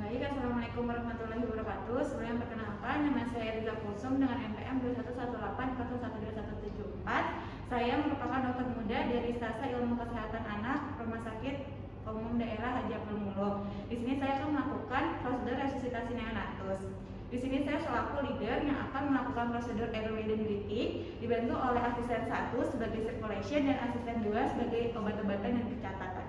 Baik, Assalamualaikum warahmatullahi wabarakatuh. Sebelum perkenalkan, nama saya Riza Kulsum dengan NPM 2118417174. Saya merupakan dokter muda dari Stasa Ilmu Kesehatan Anak Rumah Sakit Umum Daerah Haji Abdul Muluk. Di sini saya akan melakukan prosedur resusitasi neonatus. Di sini saya selaku leader yang akan melakukan prosedur airway-ability dibantu oleh asisten 1 sebagai circulation dan asisten 2 sebagai obat-obatan dan pencatatan.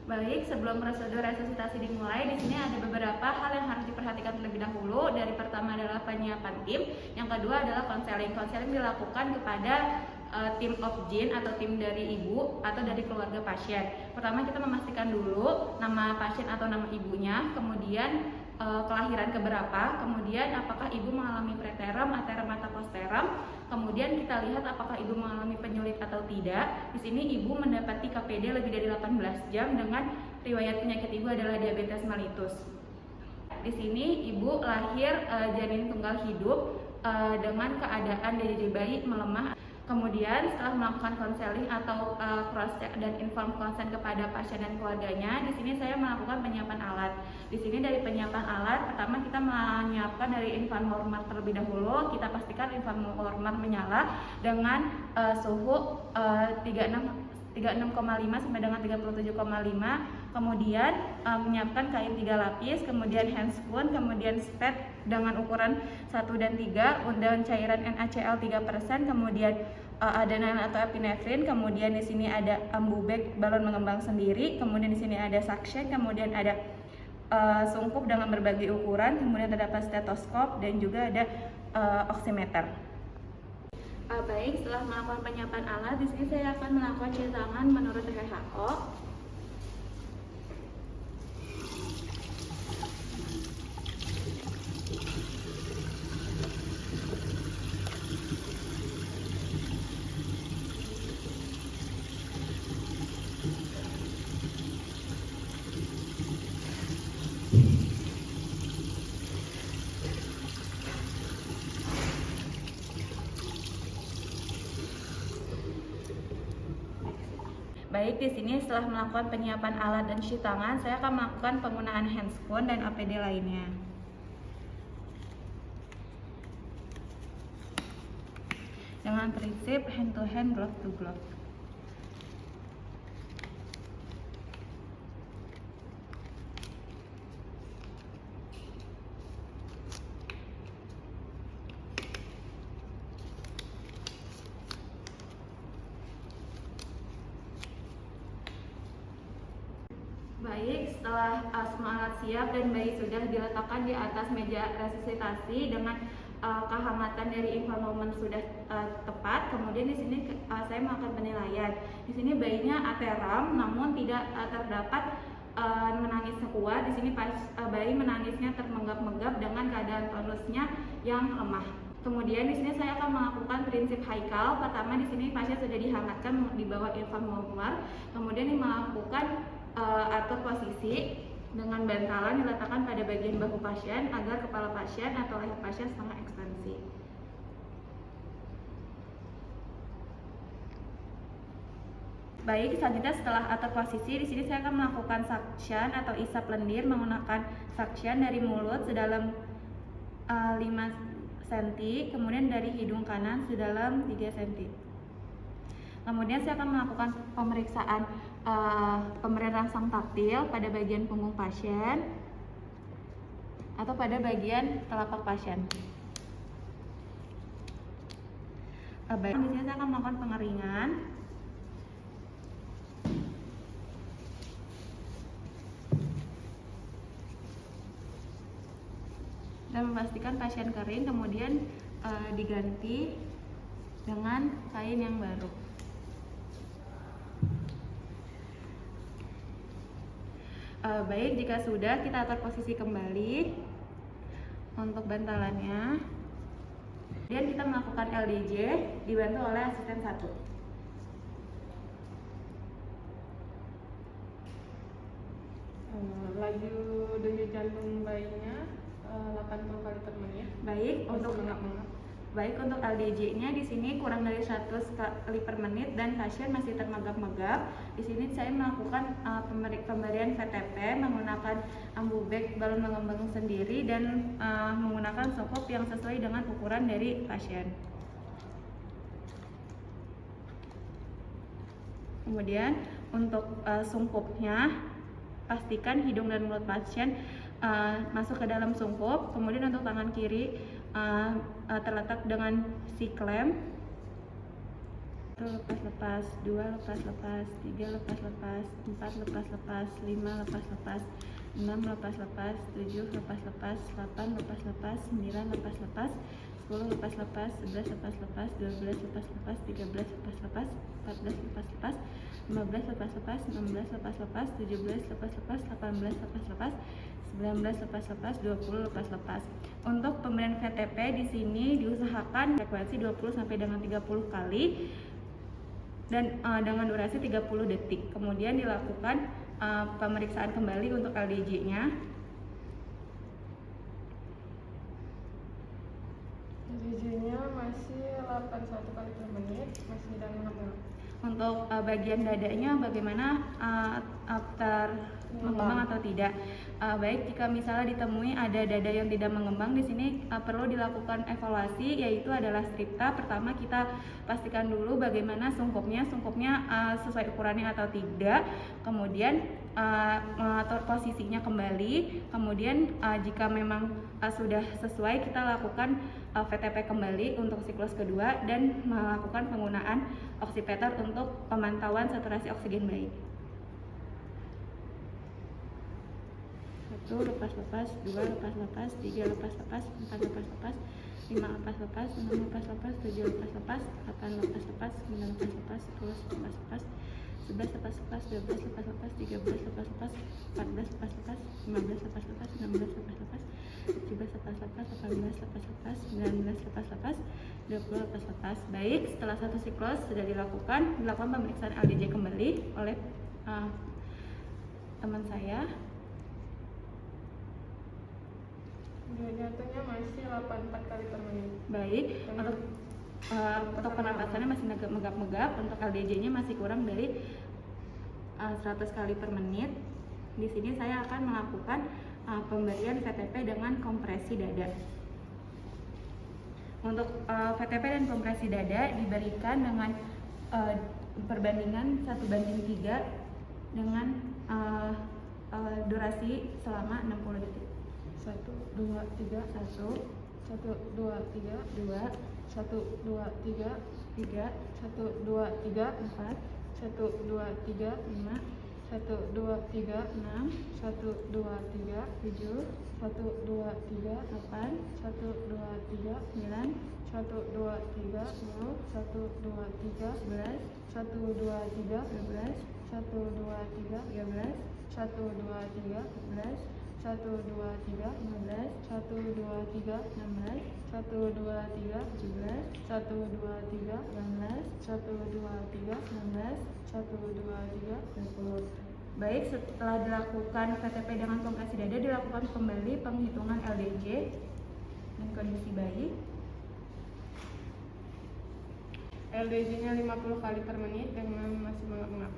Baik, sebelum prosedur resusitasi dimulai, di sini ada beberapa hal yang harus diperhatikan terlebih dahulu. Dari pertama adalah penyiapan tim, yang kedua adalah konseling. Konseling dilakukan kepada tim obgyn atau tim dari ibu atau dari keluarga pasien. Pertama kita memastikan dulu nama pasien atau nama ibunya, kemudian kelahiran keberapa, kemudian apakah ibu mengalami preteram, ateram atau posteram, kemudian kita lihat apakah ibu mengalami penyulit atau tidak. Di sini ibu mendapati KPD lebih dari 18 jam dengan riwayat penyakit ibu adalah diabetes mellitus. Di sini ibu lahir janin tunggal hidup dengan keadaan dari bayi melemah. Kemudian setelah melakukan konseling atau cross check dan inform consent kepada pasien dan keluarganya, di sini saya melakukan penyiapan alat. Di sini dari penyiapan alat, pertama kita menyiapkan dari infant warmer terlebih dahulu. Kita pastikan infant warmer menyala dengan suhu 36,5 sampai dengan 37,5. Kemudian menyiapkan kain 3 lapis, kemudian handscoon, kemudian spet dengan ukuran 1 dan 3, dan cairan NaCl 3%, kemudian adrenalin atau epinefrin, kemudian di sini ada ambubek balon mengembang sendiri, kemudian di sini ada suction, kemudian ada sungkup dengan berbagai ukuran, kemudian terdapat stetoskop dan juga ada oximeter. Baik, setelah melakukan penyiapan alat, di sini saya akan melakukan cuci tangan menurut WHO. Baik, di sini setelah melakukan penyiapan alat dan cuci tangan, saya akan melakukan penggunaan handscoon dan APD lainnya. Dengan prinsip hand to hand, glove to glove. Baik, setelah semua alat siap dan bayi sudah diletakkan di atas meja resusitasi dengan kehangatan dari infant sudah tepat, kemudian di sini saya melakukan penilaian. Di sini bayinya ateram, namun tidak terdapat menangisnya kuat. Di sini bayi menangisnya termenggap-menggap dengan keadaan tonusnya yang lemah. Kemudian di sini saya akan melakukan prinsip Haikal. Pertama, di sini pasien sudah dihangatkan di bawah infant warmer, kemudian melakukan atur posisi dengan bantalan diletakkan pada bagian bahu pasien agar kepala pasien atau leher pasien setengah ekstensi. Baik, selanjutnya setelah atur posisi, di sini saya akan melakukan suction atau isap lendir menggunakan suction dari mulut sedalam 5 cm, kemudian dari hidung kanan sedalam 3 cm. Kemudian saya akan melakukan pemeriksaan pemberian rangsang taktil pada bagian punggung pasien atau pada bagian telapak pasien. Baik, di sini saya akan melakukan pengeringan. Dan memastikan pasien kering, kemudian diganti dengan kain yang baru. Baik, jika sudah, kita atur posisi kembali untuk bantalannya. Kemudian kita melakukan LDJ dibantu oleh asisten 1. Laju denyut jantung bayinya 80 kali per menit. Baik, untuk mengap-mengap. Baik, untuk LDJ-nya di sini kurang dari 100 kali per menit dan pasien masih termegap-megap. Di sini saya melakukan pemberian VTP menggunakan ambubek balon mengembang sendiri dan menggunakan sokop yang sesuai dengan ukuran dari pasien. Kemudian untuk sungkupnya, pastikan hidung dan mulut pasien masuk ke dalam sungkup. Kemudian untuk tangan kiri terletak dengan si klem. 1 lepas-lepas, 2 lepas-lepas, 3 lepas-lepas, 4 lepas-lepas, 5 lepas-lepas, 6 lepas-lepas, 7 lepas-lepas, 8 lepas-lepas, 9 lepas-lepas, 10 lepas-lepas, 11 lepas-lepas, 12 lepas-lepas, 13 lepas-lepas, 14 lepas-lepas, 15 lepas-lepas, 16 lepas-lepas, 17 lepas-lepas, 18 lepas-lepas, 19 lepas-lepas, 20 lepas-lepas. Untuk pemberian VTP di sini diusahakan frekuensi 20 sampai dengan 30 kali dan dengan durasi 30 detik. Kemudian dilakukan pemeriksaan kembali untuk LDJ-nya. LDJ-nya masih 81 kali per menit, masih dalam normal. Untuk bagian dadanya bagaimana, mengembang atau tidak? Baik, jika misalnya ditemui ada dada yang tidak mengembang, di sini perlu dilakukan evaluasi, yaitu adalah stripta. Pertama kita pastikan dulu bagaimana sungkupnya sesuai ukurannya atau tidak. Kemudian mengatur posisinya kembali. Kemudian jika memang sudah sesuai, kita lakukan VTP kembali untuk siklus kedua dan melakukan penggunaan oximeter untuk pemantauan saturasi oksigen bayi. 1 lepas-lepas, 2 lepas-lepas, 3 lepas-lepas, 4 lepas-lepas, 5 lepas-lepas, 6 lepas-lepas, 7 lepas-lepas, 8 lepas-lepas, 9 lepas-lepas, 10 lepas-lepas, 11 lepas-lepas, 12 lepas-lepas, 13 lepas-lepas, 14 lepas-lepas, 15 lepas-lepas, 16 lepas-lepas, 17 lepas-lepas, 18 lepas-lepas, 19 lepas-lepas, 20 lepas-lepas. Baik, setelah satu siklus sudah dilakukan pemeriksaan LDJ kembali oleh teman saya. Jatuhnya masih 84 kali per menit. Baik, untuk pernapasannya masih megap-megap. Untuk LDJ-nya masih kurang dari 100 kali per menit. Di sini saya akan melakukan pemberian VTP dengan kompresi dada. Untuk VTP dan kompresi dada diberikan dengan perbandingan 1:3 dengan durasi selama 60 detik. 1, 2, 3, 1, 1, 2, 3, 2, 1, 2, 3, 3, 1, 2, 3, 4, 1, 2, 3, 5, 1, 2, 3, 6, 1, 2, 3, 7, 1, 2, 3, 8, 1, 2, 3, 9, 1, 2, 3, 10, 1, 2, 3, 11, 1, 2, 3, 12, 1, 2, 3, 13, 1, 2, 3, 14, 1, 2, 3, 15, 1, 2, 3, 16, 1, 2, 3, 17, 1, 2, 3, 18, 1, 2, 3, 19, 1, 2, 3, 20. Baik, setelah dilakukan VTP dengan kompresi dada, dilakukan kembali penghitungan LDJ dan kondisi bayi. LDJ-nya 50 kali per menit dengan masih mengap-ngap.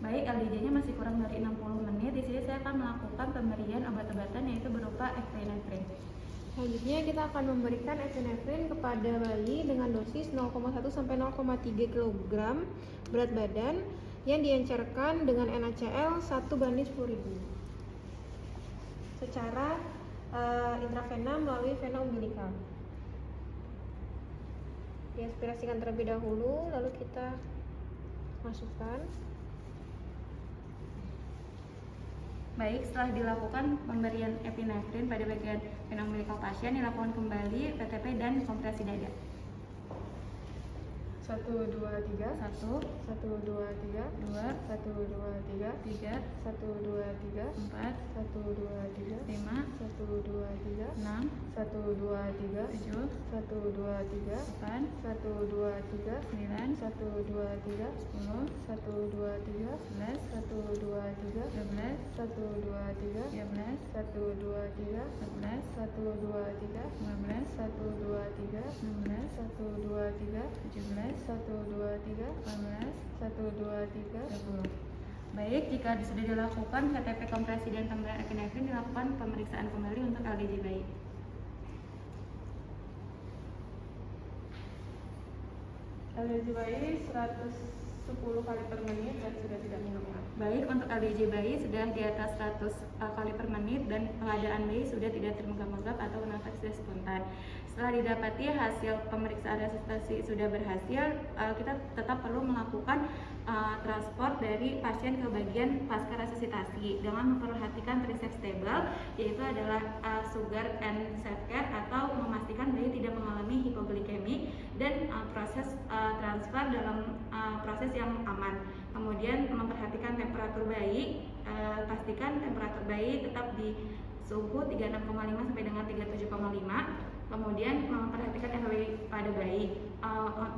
Baik, LDJ-nya masih kurang dari 60 menit. Di sini saya akan melakukan pemberian obat-obatan yaitu berupa epinefrin. Selanjutnya kita akan memberikan epinefrin kepada bayi dengan dosis 0,1 sampai 0,3 kg berat badan yang diencerkan dengan NaCl 1:10.000 secara intravena melalui vena umbilikal. Diaspirasikan terlebih dahulu, lalu kita masukkan. Baik, setelah dilakukan pemberian epinefrin pada bagian vena umbilikal pasien, dilakukan kembali VTP dan kompresi dada. 1, 2, 3, 1, 1, 2, 3, 2, 1, 2, 3, 3, 1, 2, 3, 4, 1, 2, 3, 5, 1, 2, 3, 6, 1, 2, 3, 7, 1, 2, 3, 8, 1, 2, 3, 9, 1, 2, 3, 10, 1, 2, 3, 11, 1, 2, 3, 12, 1, 2, 3, 13, 1, 2, 3, 14, 1, 2, 3, 15, 1, 2, 3, 16, 1, 2, 3, 17, 1, 2, 3, 18, 1, 2, 3. 20. Baik, jika sudah dilakukan KTP kompresi dan pemberian epinefrin, dilakukan pemeriksaan kembali untuk LDJ bayi. LDJ bayi 110 kali per menit dan sudah tidak minum obat. Baik, untuk LDJ bayi sudah di atas 100 kali per menit dan keadaan bayi sudah tidak termenggap-menggap atau nafas sudah spontan. Setelah didapati hasil pemeriksaan resusitasi sudah berhasil, kita tetap perlu melakukan transport dari pasien ke bagian pasca resusitasi dengan memperhatikan trisep stable, yaitu adalah sugar and self-care atau memastikan bayi tidak mengalami hipoglikemi dan proses transfer dalam proses yang aman. Kemudian memperhatikan temperatur bayi, pastikan temperatur bayi tetap di suhu 36,5 sampai dengan 37,5. Kemudian memperhatikan RW pada bayi,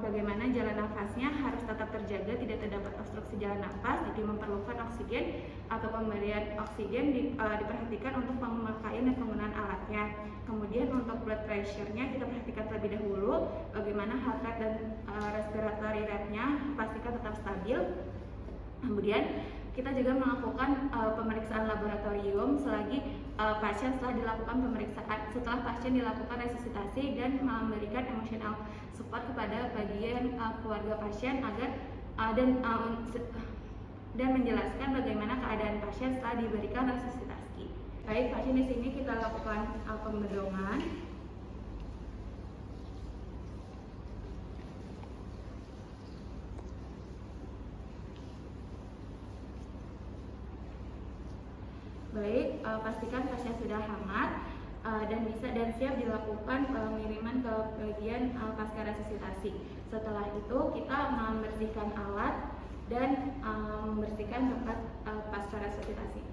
bagaimana jalan nafasnya harus tetap terjaga, tidak terdapat obstruksi jalan nafas, jadi memerlukan oksigen atau pemberian oksigen diperhatikan untuk pemakaian dan penggunaan alatnya. Kemudian untuk blood pressure-nya kita perhatikan terlebih dahulu, bagaimana heart rate dan respiratory rate-nya pastikan tetap stabil. Kemudian kita juga melakukan pemeriksaan laboratorium selagi pasien setelah pasien dilakukan resusitasi dan memberikan emotional support kepada bagian keluarga pasien agar dan menjelaskan bagaimana keadaan pasien setelah diberikan resusitasi. Baik, pasien di sini kita lakukan pembedongan. Baik, pastikan pasien sudah hangat dan siap dilakukan pengiriman ke bagian pasca resusitasi. Setelah itu kita membersihkan alat dan membersihkan tempat pasca resusitasi.